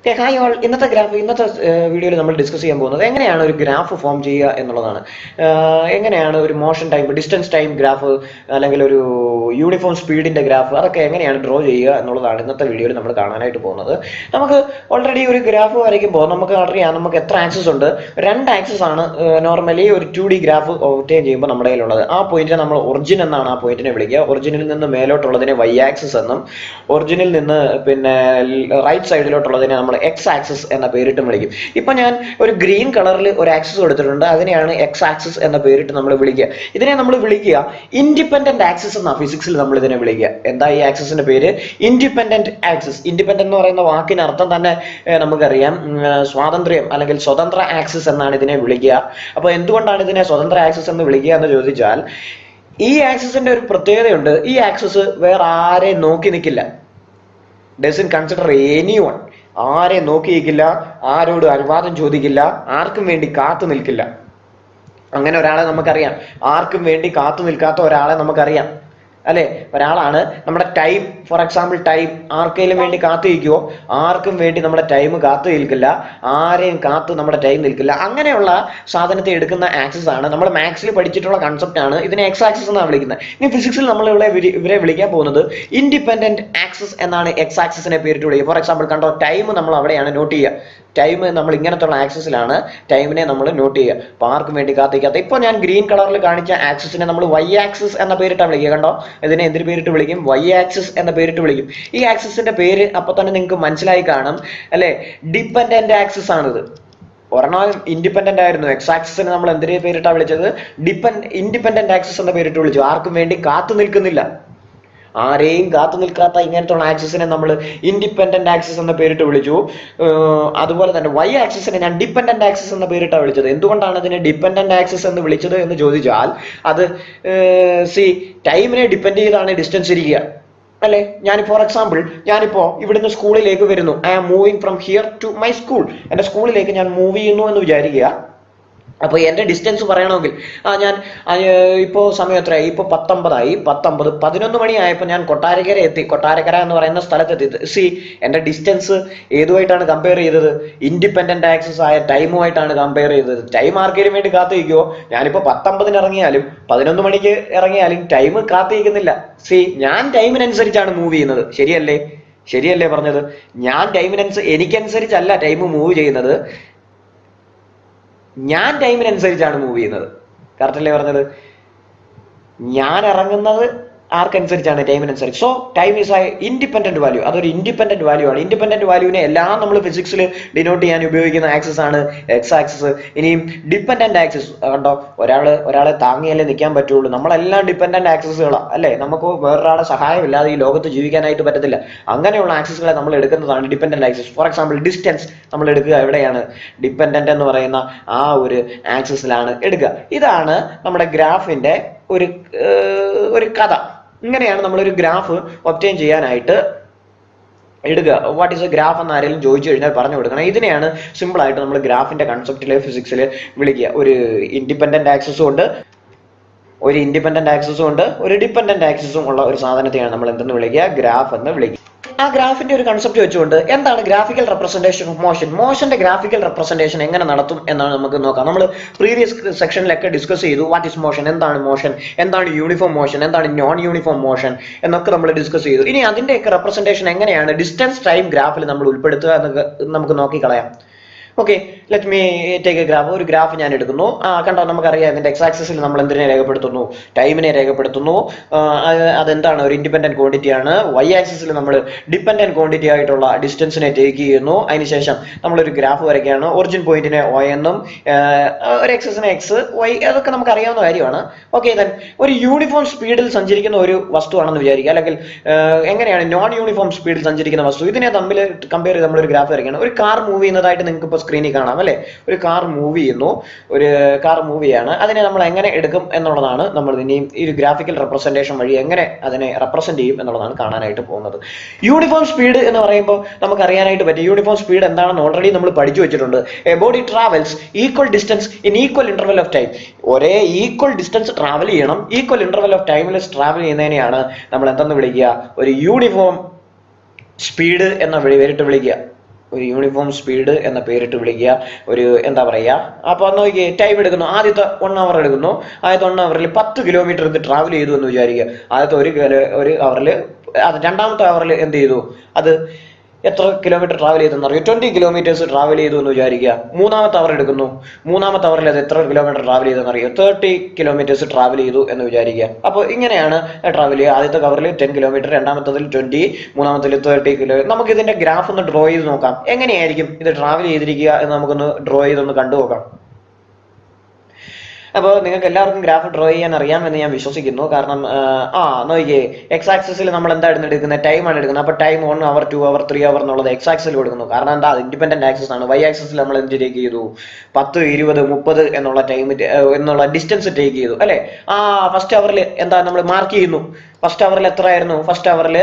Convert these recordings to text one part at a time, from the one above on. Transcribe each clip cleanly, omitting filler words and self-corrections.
Okay, hi all. ഇന്നത്തെ വീഡിയോയിൽ നമ്മൾ ഡിസ്കസ് ചെയ്യാൻ പോകുന്നത് എങ്ങനെയാണ് ഒരു ഗ്രാഫ് ഫോം ചെയ്യുക എന്നുള്ളതാണ്. എങ്ങനെയാണ് ഒരു motion time, distance time graph, അല്ലെങ്കിൽ ഒരു യൂണിഫോം സ്പീഡിന്റെ ഗ്രാഫ്, അതൊക്കെ എങ്ങനെയാണ് ഡ്രോ ചെയ്യുക എന്നുള്ളതാണ് ഇന്നത്തെ വീഡിയോയിൽ നമ്മൾ കാണാനായിട്ട് പോകുന്നത്. നമുക്ക് ഓൾറെഡി ഒരു ഗ്രാഫ് വരയ്ക്കുമ്പോൾ നമുക്ക് അറിയാം നമുക്ക് എത്ര ആക്സസ് ഉണ്ട്. 2 ആക്സസ് ആണ് നോർമലി ഒരു 2D ഗ്രാഫ് ഒബ്റ്റെയിൻ ചെയ്യുമ്പോൾ നമ്മുടെ കയ്യിലുള്ളത്. ആ പോയിന്റിനെ നമ്മൾ ഒറിജിൻ എന്നാണ് ആ പോയിന്റിനെ വിളിക്കുക. ഒറിജിനിൽ നിന്ന് മേലോട്ടുള്ളതിനെ y ആക്സസ് എന്നും, ഒറിജിനിൽ നിന്ന് പിന്നെ റൈറ്റ് സൈഡിലോട്ടുള്ളതിനെ നമ്മൾ എക്സ് ആക്സിസ് എന്ന പേരിട്ട് വിളിക്കും. ഇപ്പൊ ഞാൻ ഒരു ഗ്രീൻ കളറിൽ ഒരു ആക്സിസ് കൊടുത്തിട്ടുണ്ട്, അതിനെയാണ് എക്സ് ആക്സിസ് എന്ന പേരിട്ട് നമ്മൾ വിളിക്കുക. ഇതിനെ നമ്മൾ വിളിക്കുക ഇൻഡിപെൻഡന്റ് ആക്സിസ് എന്നാ ഫിസിക്സിൽ നമ്മൾ ഇതിനെ വിളിക്കുക. എന്താ ഈ ആക്സിസിന്റെ പേര്? Independent axis. ഇൻഡിപെൻഡന്റ് എന്ന് പറയുന്ന വാക്കിന് അർത്ഥം തന്നെ നമുക്കറിയാം, സ്വാതന്ത്ര്യം അല്ലെങ്കിൽ സ്വതന്ത്ര ആക്സിസ് എന്നാണ് ഇതിനെ വിളിക്കുക. അപ്പൊ എന്തുകൊണ്ടാണ് ഇതിനെ സ്വതന്ത്ര ആക്സിസ് എന്ന് വിളിക്കുക എന്ന് ചോദിച്ചാൽ, ഈ ആക്സിസിന്റെ ഒരു പ്രത്യേകതയുണ്ട്. ഈ ആക്സിസ് വേറെ ആരെയും നോക്കി നിൽക്കില്ല. Doesn't consider anyone. ആരെയും നോക്കി നിൽക്കില്ല, ആരോട് അനുവാദം ചോദിക്കില്ല, ആർക്കും വേണ്ടി കാത്തു നിൽക്കില്ല. അങ്ങനെ ഒരാളെ നമുക്കറിയാം. ആർക്കും വേണ്ടി കാത്തു നിൽക്കാത്ത ഒരാളെ നമുക്കറിയാം, അല്ലെ? ഒരാളാണ് നമ്മുടെ ടൈം. For example time. ആർക്കെങ്കിലും വേണ്ടി കാത്തു നിൽക്കുവോ? ആർക്കും വേണ്ടി നമ്മുടെ ടൈം കാത്തു നിൽക്കില്ല, ആരെയും കാത്തു നമ്മുടെ ടൈം നിൽക്കില്ല. അങ്ങനെയുള്ള സാധനത്തെ എടുക്കുന്ന ആക്സിസ് ആണ്. നമ്മൾ മാത്സിൽ പഠിച്ചിട്ടുള്ള കൺസെപ്റ്റ് ആണ്. ഇതിനെ എക്സ് ആക്സിസ് എന്നാണ് വിളിക്കുന്നത്. ഇനി ഫിസിക്സിൽ നമ്മൾ ഇവരെ വിളിക്കാൻ പോകുന്നത് ഇൻഡിപെൻഡന്റ് ആക്സിസ് എന്നാണ്. എക്സ് ആക്സിസിനെ പേരിട്ട് വിളിക്കുക. ഫോർ എക്സാമ്പിൾ കണ്ടോ, ടൈം നമ്മൾ അവിടെയാണ് നോട്ട് ചെയ്യുക. ടൈം നമ്മൾ ഇങ്ങനത്തുള്ള ആക്സിസിലാണ് ടൈമിനെ നമ്മൾ നോട്ട് ചെയ്യുക. അപ്പൊ ആർക്കും വേണ്ടി കാത്തിക്കാത്ത. ഇപ്പൊ ഞാൻ ഗ്രീൻ കളറിൽ കാണിച്ച ആക്സിസിനെ നമ്മൾ വൈ ആക്സിസ് എന്ന പേരിട്ടാണ് വിളിക്കുക. കണ്ടോ, ഇതിനെ എന്തിനു പേരിട്ട് വിളിക്കും? വൈ ആക്സിസ് എന്ന പേരിട്ട് വിളിക്കും. ഈ ആക്സിസിന്റെ പേര് അപ്പൊ തന്നെ നിങ്ങൾക്ക് മനസ്സിലായി കാണും, അല്ലെ? ഡിപെൻഡന്റ് ആക്സിസ് ആണിത്. ഒരെണ്ണം ഇൻഡിപെൻഡന്റ് ആയിരുന്നു. എക്സ് ആക്സിസിനെ നമ്മൾ എന്തിനു പേരിട്ടാണ് വിളിച്ചത്? ഇൻഡിപെൻഡന്റ് ആക്സിസ് എന്ന പേരിട്ട് വിളിച്ചു. ആർക്കും വേണ്ടി കാത്തു നിൽക്കുന്നില്ല, ആരെയും കാത്തു നിൽക്കാത്ത ഇങ്ങനത്തുള്ള ആക്സിസിനെ നമ്മൾ ഇൻഡിപെൻഡന്റ് ആക്സിസ് എന്ന പേരിട്ട് വിളിച്ചു. അതുപോലെ തന്നെ വൈ ആക്സിസിനെ ഞാൻ ഡിപെൻഡന്റ് ആക്സിസ് എന്ന പേരിട്ടാണ് വിളിച്ചത്. എന്തുകൊണ്ടാണ് അതിനെ ഡിപെൻഡന്റ് ആക്സിസ് എന്ന് വിളിച്ചത് എന്ന് ചോദിച്ചാൽ, അത് ടൈമിനെ ഡിപ്പെൻഡ് ചെയ്താണ് ഡിസ്റ്റൻസ് ഇരിക്കുക, അല്ലെ? ഫോർ എക്സാമ്പിൾ ഞാനിപ്പോ ഇവിടുന്ന് സ്കൂളിലേക്ക് വരുന്നു. I am moving from here to my school. എന്റെ സ്കൂളിലേക്ക് ഞാൻ മൂവ് ചെയ്യുന്നു എന്ന് വിചാരിക്കുക. അപ്പൊ എന്റെ ഡിസ്റ്റൻസ് പറയണമെങ്കിൽ ഞാൻ ഇപ്പോ സമയം എത്രയായി? ഇപ്പൊ 19 11 മണിയായപ്പോൾ ഞാൻ കൊട്ടാരക്കര എത്തി. കൊട്ടാരക്കര എന്ന് പറയുന്ന സ്ഥലത്തെത്തി. എന്റെ ഡിസ്റ്റൻസ് ഏതുമായിട്ടാണ് കമ്പയർ ചെയ്തത്? ഇൻഡിപെൻഡന്റ് ആക്സിസ് ആയ ടൈമുമായിട്ടാണ് കമ്പയർ ചെയ്തത്. ടൈം ആർക്കെങ്കിലും വേണ്ടി കാത്തിരിക്കുവോ? ഞാനിപ്പോ 19 ഇറങ്ങിയാലും 11 മണിക്ക് ഇറങ്ങിയാലും ടൈം കാത്തിരിക്കുന്നില്ല. ഞാൻ ടൈമിനനുസരിച്ചാണ് മൂവ് ചെയ്യുന്നത്. ശരിയല്ലേ പറഞ്ഞത്? ഞാൻ എനിക്കനുസരിച്ചല്ല ടൈം മൂവ് ചെയ്യുന്നത്, ഞാൻ ടൈമിനനുസരിച്ചാണ് മൂവ് ചെയ്യുന്നത്. കറക്റ്റ് അല്ലേ പറഞ്ഞത്? ഞാൻ ഇറങ്ങുന്നത് ആർക്കനുസരിച്ചാണ്? ടൈമിനനുസരിച്ച്. So time is a independent value. അതൊരു ഇൻഡിപെൻഡന്റ് വാല്യൂ ആണ്. ഇൻഡിപെൻഡന്റ് വാല്യൂവിനെ എല്ലാം നമ്മൾ ഫിസിക്സിൽ ഡിനോട്ട് ചെയ്യാൻ ഉപയോഗിക്കുന്ന ആക്സിസ് ആണ് എക്സ് ആക്സിസ്. ഇനിയും ഡിപെൻഡന്റ് ആക്സിസ് കണ്ടോ, ഒരാളെ താങ്ങിയാലേ നിൽക്കാൻ പറ്റുള്ളൂ. നമ്മളെല്ലാം ഡിപെൻഡന്റ് ആക്സിസുകളാണ്, അല്ലെ? നമുക്ക് വേറൊരാളെ സഹായമില്ലാതെ ഈ ലോകത്ത് ജീവിക്കാനായിട്ട് പറ്റത്തില്ല. അങ്ങനെയുള്ള ആക്സിസുകളെ നമ്മൾ എടുക്കുന്നതാണ് dependent axis. For example distance നമ്മൾ എടുക്കുക. എവിടെയാണ്? ഡിപെൻഡന്റ് എന്ന് പറയുന്ന ആ ഒരു ആക്സിസിലാണ് എടുക്കുക. ഇതാണ് നമ്മുടെ ഗ്രാഫിന്റെ ഒരു കഥ. ഇങ്ങനെയാണ് നമ്മളൊരു ഗ്രാഫ് ഒബ്റ്റെയിൻ ചെയ്യാനായിട്ട് എടുക്കുക. വാട്ട് ഈസ് എ ഗ്രാഫ് എന്ന് ആരെങ്കിലും ചോദിച്ചു കഴിഞ്ഞാൽ പറഞ്ഞു കൊടുക്കണം. ഇതിനെയാണ് സിമ്പിൾ ആയിട്ട് നമ്മൾ ഗ്രാഫിന്റെ കൺസെപ്റ്റില് ഫിസിക്സിൽ വിളിക്കുക. ഒരു ഇൻഡിപെൻഡന്റ് ആക്സിസും ഉണ്ട്, ഒരു ഡിപെൻഡന്റ് ആക്സിസും ഉള്ള ഒരു സാധനത്തെയാണ് നമ്മൾ എന്തെന്ന് വിളിക്കുക? ഗ്രാഫ് എന്ന് വിളിക്കുക. ആ ഗ്രാഫിന്റെ ഒരു കൺസെപ്റ്റ് വെച്ചുകൊണ്ട് എന്താണ് ഗ്രാഫിക്കൽ റെപ്രസെന്റേഷൻ ഓഫ് മോഷൻ, മോഷന്റെ ഗ്രാഫിക്കൽ റെപ്രസെന്റേഷൻ എങ്ങനെ നടത്തും എന്നാണ് നമുക്ക് നോക്കാം. നമ്മൾ പ്രീവിയസ് സെക്ഷനിലൊക്കെ ഡിസ്കസ് ചെയ്തു. വാട്ട് ഈസ് മോഷൻ, എന്താണ് യൂണിഫോം മോഷൻ, എന്താണ് നോൺ യൂണിഫോം മോഷൻ എന്നൊക്കെ നമ്മൾ ഡിസ്കസ് ചെയ്തു. ഇനി അതിന്റെയൊക്കെ റെപ്രസെന്റേഷൻ എങ്ങനെയാണ് ഡിസ്റ്റൻസ് ടൈം ഗ്രാഫിൽ നമ്മൾ ഉൾപ്പെടുത്തുക എന്നൊക്കെ നമുക്ക് നോക്കിക്കളയാം. Okay, let me take a graph. ഒരു ഗ്രാഫ് ഞാൻ എടുക്കുന്നു. കണ്ടോ, നമുക്കറിയാം ഇതിന്റെ എക്സ് ആക്സിസിൽ നമ്മൾ എന്തിനെ രേഖപ്പെടുത്തുന്നു? ടൈമിനെ രേഖപ്പെടുത്തുന്നു. അതെന്താണ്? ഒരു ഇൻഡിപെൻഡന്റ് ക്വാണ്ടിറ്റി ആണ്. വൈ ആക്സിസിൽ നമ്മൾ ഡിപെൻഡന്റ് ക്വാണ്ടിറ്റി ആയിട്ടുള്ള ഡിസ്റ്റൻസിനെ ടേക്ക് ചെയ്യുന്നു. അതിനുശേഷം നമ്മളൊരു ഗ്രാഫ് വരയ്ക്കുകയാണ്. ഒറിജിൻ പോയിന്റിനെ ഒ എന്നും ഒരു എക്സിനെ എക്സ്, വൈ, അതൊക്കെ നമുക്ക് അറിയാവുന്ന കാര്യമാണ്. ഓക്കെ, ദെൻ ഒരു യൂണിഫോം സ്പീഡിൽ സഞ്ചരിക്കുന്ന ഒരു വസ്തുവാണെന്ന് വിചാരിക്കുക, അല്ലെങ്കിൽ എങ്ങനെയാണ് നോൺ യൂണിഫോം സ്പീഡിൽ സഞ്ചരിക്കുന്ന വസ്തു, ഇതിനെ തമ്മിൽ കമ്പയർ ചെയ്ത് നമ്മളൊരു ഗ്രാഫ് വരയ്ക്കുകയാണ്. ഒരു കാർ മൂവ് ചെയ്യുന്നതായിട്ട് നിങ്ങൾക്ക് ഇപ്പോൾ സ്ക്രീനിൽ കാണാം, അല്ലെ? ഒരു കാർ മൂവ് ചെയ്യാണ്. അതിനെ നമ്മൾ എങ്ങനെ എടുക്കും എന്നുള്ളതാണ് നമ്മൾ ഇനിയും ഈ ഒരു ഗ്രാഫിക്കൽ റെപ്രസെന്റേഷൻ വഴി എങ്ങനെ അതിനെ റെപ്രസെന്റ് ചെയ്യും എന്നുള്ളതാണ് കാണാനായിട്ട് പോകുന്നത്. യൂണിഫോം സ്പീഡ് എന്ന് പറയുമ്പോൾ നമുക്ക് അറിയാനായിട്ട് പറ്റും. യൂണിഫോം സ്പീഡ് എന്താണെന്ന് ഓൾറെഡി നമ്മൾ പഠിച്ചു വെച്ചിട്ടുണ്ട്. A body travels equal distance in equal interval of time. ഒരേ ഈക്വൽ ഡിസ്റ്റൻസ് ട്രാവൽ ചെയ്യണം, ഈക്വൽ ഇന്റർവൽ ഓഫ് ടൈമിൽ ട്രാവൽ ചെയ്യുന്നതിനെയാണ് നമ്മൾ എന്തെന്ന് വിളിക്കുക? ഒരു യൂണിഫോം സ്പീഡ് എന്ന പേരിട്ട് വിളിക്കുക. ഒരു യൂണിഫോം സ്പീഡ് എന്ന പേരിട്ട് വിളിക്കുക, ഒരു എന്താ പറയുക. അപ്പോൾ നോക്കിയേ, ടൈം എടുക്കുന്നു. ആദ്യത്തെ 1 അവർ എടുക്കുന്നു. ആദ്യത്തെ 1 അവറിൽ 10 കിലോമീറ്റർ ഇത് ട്രാവൽ ചെയ്തു എന്ന് വിചാരിക്കുക. ആദ്യത്തെ ഒരു അവറിൽ, അത് രണ്ടാമത്തെ അവറിൽ എന്ത് ചെയ്തു, അത് എത്ര കിലോമീറ്റർ ട്രാവൽ ചെയ്തെന്ന് അറിയോ? 20 കിലോമീറ്റേഴ്സ് ട്രാവൽ ചെയ്തു എന്ന് വിചാരിക്കുക. മൂന്നാമത്തെ അവർ എടുക്കുന്നു. മൂന്നാമത്തെ അവറിൽ അത് എത്ര കിലോമീറ്റർ ട്രാവൽ ചെയ്തെന്ന് അറിയോ? 30 കിലോമീറ്റേഴ്സ് ട്രാവൽ ചെയ്തു എന്ന് വിചാരിക്കുക. അപ്പോൾ ഇങ്ങനെയാണ് ട്രാവൽ ചെയ്യുക. ആദ്യത്തെ കവറിൽ 10 കിലോമീറ്റർ, രണ്ടാമത്തതിൽ 20, മൂന്നാമത്തിൽ 30 കിലോമീറ്റർ. നമുക്ക് ഇതിന്റെ ഗ്രാഫ് ഒന്ന് ഡ്രോ ചെയ്ത് നോക്കാം. എങ്ങനെയായിരിക്കും ഇത് ട്രാവൽ ചെയ്തിരിക്കുക എന്ന് നമുക്കൊന്ന് ഡ്രോ ചെയ്തൊന്ന് കണ്ടുനോക്കാം. അപ്പോൾ നിങ്ങൾക്ക് എല്ലാവർക്കും ഗ്രാഫ് ഡ്രോ ചെയ്യാൻ അറിയാമെന്ന് ഞാൻ വിശ്വസിക്കുന്നു. കാരണം നോക്കിയേ, എക്സ് ആക്സിസിൽ നമ്മൾ എന്തായിരുന്നു എടുക്കുന്നത്? ടൈമാണ് എടുക്കുന്നത്. അപ്പോൾ ടൈം 1 അവർ, 2 അവർ, 3 അവർ എന്നുള്ളത് എക്സ് ആക്സിൽ കൊടുക്കുന്നു. കാരണം എന്താ? അത് ഇൻഡിപെൻഡന്റ് ആക്സിസ് ആണ്. വൈ ആക്സിസിൽ നമ്മൾ എന്ത് ടേക്ക് ചെയ്തു? 10, 20, 30 എന്നുള്ള ടൈം എന്നുള്ള ഡിസ്റ്റൻസ് ടേക്ക് ചെയ്തു അല്ലേ? ഫസ്റ്റ് അവറിൽ എന്താ നമ്മൾ മാർക്ക് ചെയ്യുന്നു? ഫസ്റ്റ് അവറിൽ എത്ര ആയിരുന്നു? ഫസ്റ്റ് അവറിൽ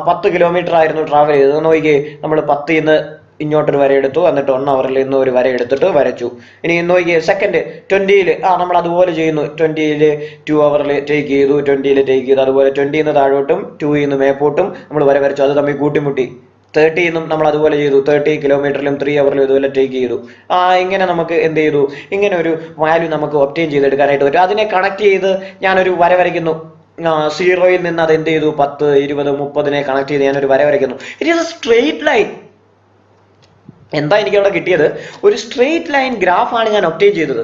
10 കിലോമീറ്റർ ആയിരുന്നു ട്രാവൽ ചെയ്തത്. നോക്കിയേ, നമ്മൾ 10 ഇങ്ങോട്ടൊരു വര എടുത്തു, എന്നിട്ട് 1 അവറിൽ നിന്ന് ഒരു വര എടുത്തിട്ട് വരച്ചു. ഇനി നോക്കിയേ, സെക്കൻഡ് 20-ൽ നമ്മൾ അതുപോലെ ചെയ്യുന്നു. 20-ൽ 2 അവറിൽ ടേക്ക് ചെയ്തു, 20-ൽ ടേക്ക് ചെയ്തു. അതുപോലെ 20 താഴോട്ടും 2 മേപ്പോട്ടും നമ്മൾ വര വരച്ചു. അത് തമ്മിൽ കൂട്ടിമുട്ടി. 30 നമ്മൾ അതുപോലെ ചെയ്തു. 30 കിലോമീറ്ററിലും 3 അവറിലും ഇതുപോലെ ടേക്ക് ചെയ്തു. ഇങ്ങനെ നമുക്ക് എന്ത് ചെയ്തു? ഇങ്ങനെ ഒരു വാല്യൂ നമുക്ക് ഒബ്റ്റെയിൻ ചെയ്തെടുക്കാനായിട്ട് പറ്റും. അതിനെ കണക്ട് ചെയ്ത് ഞാനൊരു വര വരയ്ക്കുന്നു. 0-ൽ നിന്ന് അത് എന്ത് ചെയ്തു? 10, 20, 30-നെ കണക്ട് ചെയ്ത് ഞാനൊരു വര വരയ്ക്കുന്നു. It is A straight line. എന്താ എനിക്ക് അവിടെ കിട്ടിയത്? ഒരു സ്ട്രെയിറ്റ് ലൈൻ ഗ്രാഫാണ് ഞാൻ ഒബ്റ്റെയിൻ ചെയ്തത്.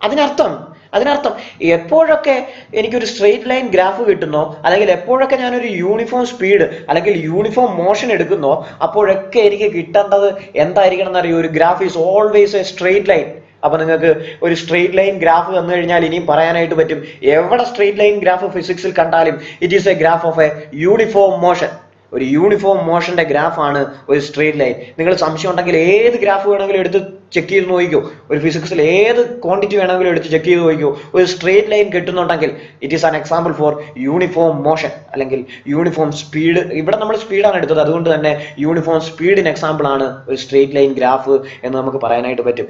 അതിനർത്ഥം എപ്പോഴൊക്കെ എനിക്കൊരു സ്ട്രെയിറ്റ് ലൈൻ ഗ്രാഫ് കിട്ടുന്നോ, അല്ലെങ്കിൽ എപ്പോഴൊക്കെ ഞാനൊരു യൂണിഫോം സ്പീഡ് അല്ലെങ്കിൽ യൂണിഫോം മോഷൻ എടുക്കുന്നോ, അപ്പോഴൊക്കെ എനിക്ക് കിട്ടേണ്ടത് എന്തായിരിക്കണം എന്നറിയോ? ഒരു graph is always A straight line. അപ്പൊ നിങ്ങൾക്ക് ഒരു സ്ട്രെയിറ്റ് ലൈൻ ഗ്രാഫ് തന്നു കഴിഞ്ഞാൽ ഇനിയും പറയാനായിട്ട് പറ്റും. എവിടെ സ്ട്രെയിറ്റ് ലൈൻ ഗ്രാഫ് ഫിസിക്സിൽ കണ്ടാലും it is A graph of A uniform motion. ഒരു യൂണിഫോം മോഷന്റെ ഗ്രാഫാണ് ഒരു സ്ട്രെയിറ്റ് ലൈൻ. നിങ്ങൾ സംശയം ഉണ്ടെങ്കിൽ ഏത് ഗ്രാഫ് വേണമെങ്കിലും എടുത്ത് ചെക്ക് ചെയ്ത് നോക്കിക്കോ. ഒരു ഫിസിക്സിൽ ഏത് ക്വാണ്ടിറ്റി വേണമെങ്കിലും എടുത്ത് ചെക്ക് ചെയ്ത് നോക്കിക്കോ. ഒരു സ്ട്രെയിറ്റ് ലൈൻ കിട്ടുന്നുണ്ടെങ്കിൽ it is an example for uniform motion അല്ലെങ്കിൽ യൂണിഫോം സ്പീഡ്. ഇവിടെ നമ്മൾ സ്പീഡാണ് എടുത്തത്, അതുകൊണ്ട് തന്നെ യൂണിഫോം സ്പീഡിന് എക്സാമ്പിൾ ആണ് ഒരു സ്ട്രെയിറ്റ് ലൈൻ ഗ്രാഫ് എന്ന് നമുക്ക് പറയാനായിട്ട് പറ്റും.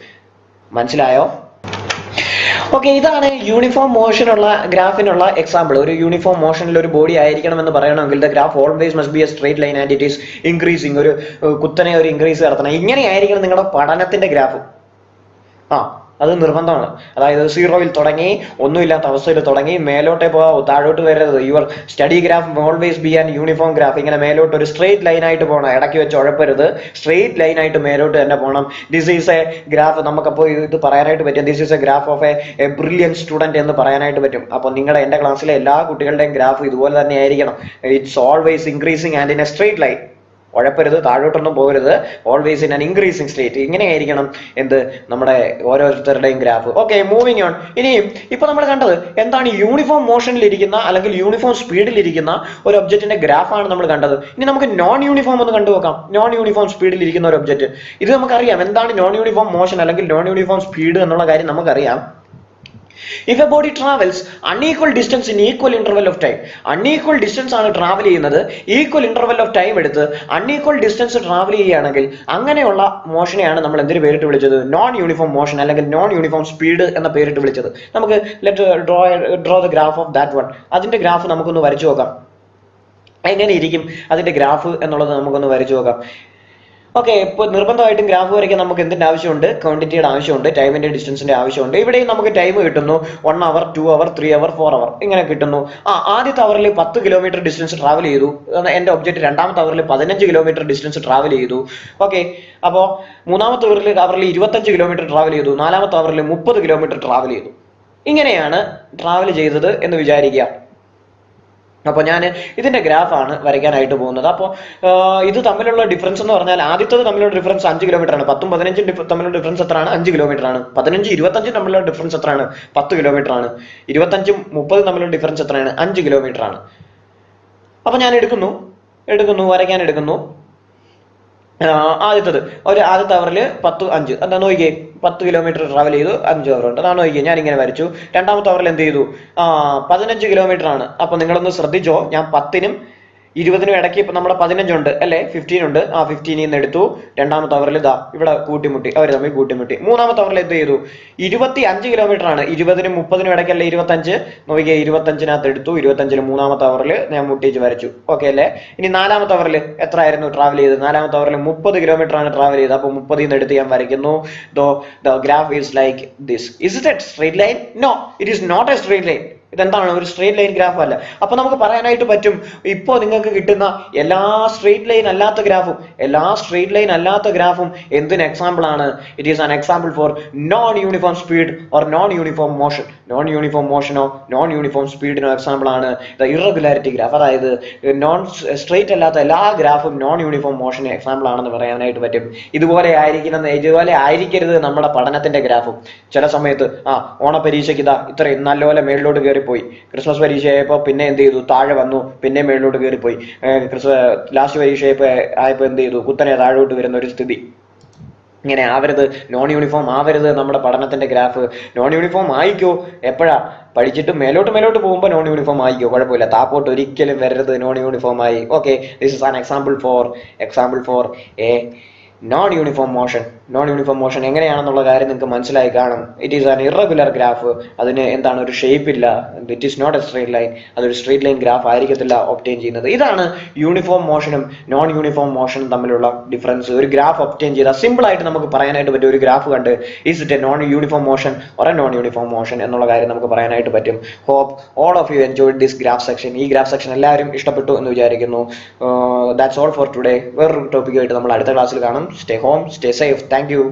മനസ്സിലായോ? ഓക്കെ, ഇതാണ് യൂണിഫോം മോഷനുള്ള ഗ്രാഫിനുള്ള എക്സാമ്പിൾ. ഒരു യൂണിഫോം മോഷനിൽ ഒരു ബോഡി ആയിരിക്കണം എന്ന് പറയണമെങ്കിൽ the graph always must be A straight line and it is increasing. ഒരു കുത്തനെ ഒരു ഇൻക്രീസ് നടത്തണം. ഇങ്ങനെയായിരിക്കണം നിങ്ങളുടെ പഠനത്തിന്റെ ഗ്രാഫ്. അത് നിർബന്ധമാണ്. അതായത് 0-ൽ തുടങ്ങി, ഒന്നുമില്ലാത്ത അവസ്ഥയിൽ തുടങ്ങി മേലോട്ടേ പോകാവൂ, താഴോട്ട് വരരുത്. Your study graph always be an uniform graph. ഇങ്ങനെ മേലോട്ട് ഒരു സ്ട്രെയിറ്റ് ലൈൻ ആയിട്ട് പോകണം. ഇടയ്ക്ക് വെച്ച് ഉഴപ്പരുത്. സ്ട്രെയിറ്റ് ലൈൻ ആയിട്ട് മേലോട്ട് തന്നെ പോകണം. This is A graph. നമുക്കപ്പോൾ ഇത് പറയാനായിട്ട് പറ്റും. This is A graph of A brilliant student എന്ന് പറയാനായിട്ട് പറ്റും. അപ്പോൾ നിങ്ങളുടെ എൻ്റെ ക്ലാസ്സിലെ എല്ലാ കുട്ടികളുടെയും ഗ്രാഫ് ഇതുപോലെ തന്നെ ആയിരിക്കണം. It's always increasing and in a straight line. ഉഴപ്പരുത്, താഴോട്ടൊന്നും പോകരുത്. Always in an increasing state. ഇങ്ങനെയായിരിക്കണം എന്ത് നമ്മുടെ ഓരോരുത്തരുടെയും ഗ്രാഫ്. Okay, moving on. ഇനിയും ഇപ്പൊ നമ്മൾ കണ്ടത് എന്താണ്? യൂണിഫോം മോഷനിലിരിക്കുന്ന അല്ലെങ്കിൽ യൂണിഫോം സ്പീഡിലിരിക്കുന്ന ഒരു ഒബ്ജക്റ്റിന്റെ ഗ്രാഫാണ് നമ്മൾ കണ്ടത്. ഇനി നമുക്ക് നോൺ യൂണിഫോം ഒന്ന് കണ്ടുനോക്കാം. നോൺ യൂണിഫോം സ്പീഡിലിരിക്കുന്ന ഒരു ഒബ്ജക്റ്റ്. ഇത് നമുക്കറിയാം എന്താണ് നോൺ യൂണിഫോം മോഷൻ അല്ലെങ്കിൽ നോൺ യൂണിഫോം സ്പീഡ് എന്നുള്ള കാര്യം നമുക്കറിയാം. If a body travels unequal distance in equal interval of time, unequal distance ആണ് ട്രാവൽ ചെയ്യുന്നത്, ഈക്വൽ ഇന്റർവെൽ ഓഫ് ടൈം എടുത്ത് അൺഈക്വൽ ഡിസ്റ്റൻസ് ട്രാവൽ ചെയ്യുകയാണെങ്കിൽ അങ്ങനെയുള്ള മോഷനെയാണ് നമ്മൾ എന്തിനു പേരിട്ട് വിളിച്ചത്? നോൺ യൂണിഫോം മോഷൻ അല്ലെങ്കിൽ നോൺ യൂണിഫോം സ്പീഡ് എന്ന പേരിട്ട് വിളിച്ചത്. നമുക്ക് draw the graph of that one. അതിന്റെ ഗ്രാഫ് നമുക്കൊന്ന് വരച്ചു നോക്കാം. എങ്ങനെ ഇരിക്കും അതിന്റെ ഗ്രാഫ് എന്നുള്ളത് നമുക്കൊന്ന് വരച്ചു നോക്കാം. ഓക്കെ, ഇപ്പോൾ നിർബന്ധമായിട്ടും ഗ്രാഫ് വരയ്ക്കാൻ നമുക്ക് എന്തിന്റെ ആവശ്യമുണ്ട്? ക്വാണ്ടിറ്റിയുടെ ആവശ്യമുണ്ട്, ടൈമിന്റെ ഡിസ്റ്റൻസിന്റെ ആവശ്യമുണ്ട്. ഇവിടെയും നമുക്ക് ടൈം കിട്ടുന്നു. 1 അവർ, 2 അവർ, 3 അവർ, 4 അവർ ഇങ്ങനെ കിട്ടുന്നു. ആദ്യത്തെ അവറിൽ 10 കിലോമീറ്റർ ഡിസ്റ്റൻസ് ട്രാവൽ ചെയ്തു എന്റെ ഒബ്ജക്റ്റ്. രണ്ടാമത്തെ അവറിൽ 15 കിലോമീറ്റർ ഡിസ്റ്റൻസ് ട്രാവൽ ചെയ്തു. ഓക്കെ, അപ്പോൾ മൂന്നാമത്തെ അവറിൽ 25 കിലോമീറ്റർ ട്രാവൽ ചെയ്തു. നാലാമത്തെ അവറിൽ 30 കിലോമീറ്റർ ട്രാവൽ ചെയ്തു. ഇങ്ങനെയാണ് ട്രാവൽ ചെയ്തത് എന്ന് വിചാരിക്കുക. അപ്പോൾ ഞാൻ ഇതിന്റെ ഗ്രാഫാണ് വരയ്ക്കാനായിട്ട് പോകുന്നത്. അപ്പോൾ ഇത് തമ്മിലുള്ള ഡിഫറൻസ് എന്ന് പറഞ്ഞാൽ ആദ്യത്തത് തമ്മിലുള്ള ഡിഫറൻസ് 5 കിലോമീറ്റർ ആണ്. 10ഉം 15ഉം തമ്മിലുള്ള ഡിഫറൻസ് എത്രയാണ്? 5 കിലോമീറ്റർ ആണ്. 15, 25 തമ്മിലുള്ള ഡിഫറൻസ് എത്രയാണ്? 10 കിലോമീറ്റർ ആണ്. 25ഉം 30 തമ്മിലുള്ള ഡിഫറൻസ് എത്രയാണ്? 5 കിലോമീറ്റർ ആണ്. അപ്പോൾ ഞാൻ വരയ്ക്കാൻ എടുക്കുന്നു. ആദ്യത്തെ അവറിൽ 10, 5 എന്താ നോക്കിയേ, 10 കിലോമീറ്റർ ട്രാവൽ ചെയ്തു, 5 അവർ ഉണ്ട്. അതാണ് നോക്കിയേ, ഞാൻ ഇങ്ങനെ വരച്ചു. രണ്ടാമത്തെ അവറിൽ എന്ത് ചെയ്തു? 15 കിലോമീറ്റർ ആണ്. അപ്പൊ നിങ്ങളൊന്ന് ശ്രദ്ധിച്ചോ, ഞാൻ 10നും 20നും ഇടയ്ക്ക് ഇപ്പൊ നമ്മുടെ 15 ഉണ്ട് അല്ലെ, 15 ഉണ്ട്. ആ 15 നിന്ന് എടുത്തു. രണ്ടാമത്തെ അവറിൽ ഇതാ ഇവിടെ കൂട്ടിമുട്ടി, അവർ തമ്മിൽ കൂട്ടിമുട്ടി. മൂന്നാമത്തെ അവറിൽ എന്ത് ചെയ്തു? 25 കിലോമീറ്റർ ആണ്. 20നും 30നും ഇടയ്ക്കല്ലേ 25. നോക്കിയേ, 25നകത്ത് എടുത്തു. 25ന് മൂന്നാമത്തെ അവറിൽ ഞാൻ മുട്ടിച്ച് വരച്ചു. ഓക്കെ അല്ലേ? ഇനി നാലാമത്തെ അവറിൽ എത്ര ആയിരുന്നു ട്രാവൽ ചെയ്തത്? നാലാമത്തെ അവറിൽ 30 കിലോമീറ്റർ ആണ് ട്രാവൽ ചെയ്തത്. അപ്പൊ 30ൽ നിന്ന് എടുത്ത് ഞാൻ വരയ്ക്കുന്നു. The graph is like this. Is it a straight line? No, it is not a straight line. ഇതെന്താണ്? ഒരു സ്ട്രെയിറ്റ് ലൈൻ ഗ്രാഫ് അല്ല. അപ്പൊ നമുക്ക് പറയാനായിട്ട് പറ്റും, ഇപ്പോ നിങ്ങൾക്ക് കിട്ടുന്ന എല്ലാ സ്ട്രെയിറ്റ് ലൈൻ അല്ലാത്ത ഗ്രാഫും എന്തിന് എക്സാമ്പിൾ ആണ്? It is an example for non uniform speed or non uniform motion. Non uniform മോഷനോ നോൺ യൂണിഫോം സ്പീഡിനോ എക്സാമ്പിൾ ആണ് ദ ഇറഗുലാരിറ്റി ഗ്രാഫ്. അതായത് നോൺ സ്ട്രെയിറ്റ് അല്ലാത്ത എല്ലാ ഗ്രാഫും നോൺ യൂണിഫോം മോഷന് എക്സാമ്പിൾ ആണെന്ന് പറയാനായിട്ട് പറ്റും. ഇതുപോലെ ആയിരിക്കരുത് നമ്മുടെ പഠനത്തിന്റെ ഗ്രാഫും. ചില സമയത്ത് ഓണപരീക്ഷയ്ക്ക് ഇതാ ഇത്രയും നല്ലപോലെ മേളിലോട്ട് കയറിപ്പോയി. ക്രിസ്മസ് പരീക്ഷയായപ്പോ പിന്നെ എന്ത് ചെയ്തു? താഴെ വന്നു. പിന്നെ മേളിലോട്ട് കയറിപ്പോയി. ലാസ്റ്റ് ആയപ്പോ എന്ത് ചെയ്തു? കുത്തനെ താഴോട്ട് വരുന്ന ഒരു സ്ഥിതി. ഇങ്ങനെ ആവരുത്, നോൺ യൂണിഫോം ആവരുത് നമ്മുടെ പഠനത്തിന്റെ ഗ്രാഫ്. നോൺ യൂണിഫോം ആയിക്കോ എപ്പോഴാ? പഠിച്ചിട്ട് മേലോട്ട് പോകുമ്പോൾ നോൺ യൂണിഫോം ആയിക്കോ, കുഴപ്പമില്ല. താപ്പോട്ട് ഒരിക്കലും വരരുത് നോൺ യൂണിഫോം ആയി. Okay, this is an example for a non uniform motion എങ്ങനെയാണെന്നുള്ള കാര്യം നിങ്ങൾക്ക് മനസ്സിലായി കാണും. It is an irregular graph. അതിന് എന്താണ്? ഒരു ഷേപ്പ് ഇല്ല. It is not a straight line. അതൊരു സ്ട്രെയിറ്റ് ലൈൻ ഗ്രാഫ് ആയിരിക്കത്തില്ല ഒബ്റ്റെയിൻ ചെയ്യുന്നത്. ഇതാണ് യൂണിഫോം മോഷനും നോൺ യൂണിഫോം മോഷനും തമ്മിലുള്ള ഡിഫറൻസ്. ഒരു ഗ്രാഫ് ഒബ്റ്റെയിൻ ചെയ്താൽ സിമ്പിൾ ആയിട്ട് നമുക്ക് പറയാനായിട്ട് പറ്റും. ഒരു ഗ്രാഫ് കണ്ട് is it a non uniform motion or a non uniform motion എന്നുള്ള കാര്യം നമുക്ക് പറയാനായിട്ട് പറ്റും. Hope all of you enjoyed this graph section. ഈ ഗ്രാഫ് സെക്ഷൻ എല്ലാവരും ഇഷ്ടപ്പെട്ടു എന്ന് വിചാരിക്കുന്നു. That's all for today. വേറൊരു ടോപ്പിക്കുമായിട്ട് നമ്മൾ അടുത്ത ക്ലാസ്സിൽ കാണും. Stay home, stay safe. Thank you.